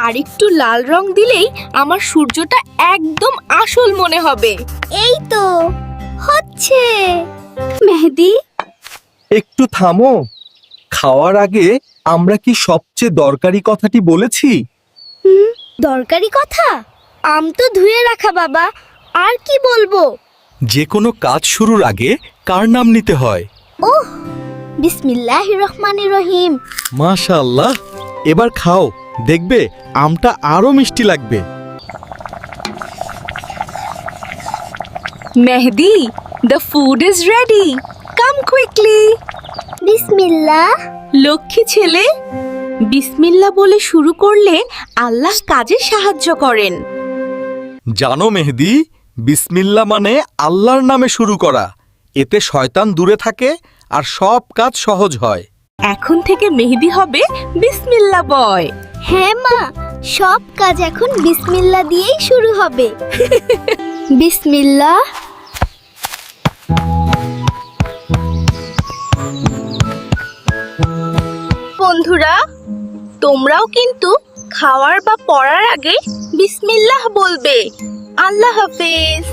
আর একটু লাল রং দিলেই আমার সূর্যটা একদম আসল মনে হবে। এই তো হচ্ছে। মেহেদি, একটু থামো। খাওয়ার আগে আমরা কি সবচেয়ে দরকারি কথাটি বলেছি? দরকারি কথা? আম তো ধুয়ে রাখা বাবা, আর কি বলবো? যে কোনো কাজ শুরুর আগে কার নাম নিতে হয়? ওহ, বিসমিল্লাহির রহমানির রহিম। মাশাআল্লাহ। এবার খাও, দেখবে আমটা আরো মিষ্টি লাগবে। মেহেদি, the food is ready. Come quickly. বিসমিল্লাহ। লক্ষ্মী ছেলে, বিসমিল্লাহ বলে শুরু করলে আল্লাহ কাজে সাহায্য করেন। জানো মেহেদি, বিসমিল্লাহ মানে আল্লাহর নামে শুরু করা। এতে শয়তান দূরে থাকে আর সব কাজ সহজ হয়। এখন থেকে মেহেদি হবে বিসমিল্লাহ বয়। হ্যাঁ মা, সব কাজ এখন বিসমিল্লাহ দিয়েই শুরু হবে। বিসমিল্লাহ। বন্ধুরা, তোমরাও কিন্তু খাওয়ার বা পড়ার আগে বিসমিল্লাহ বলবে। আল্লাহ হাফেজ।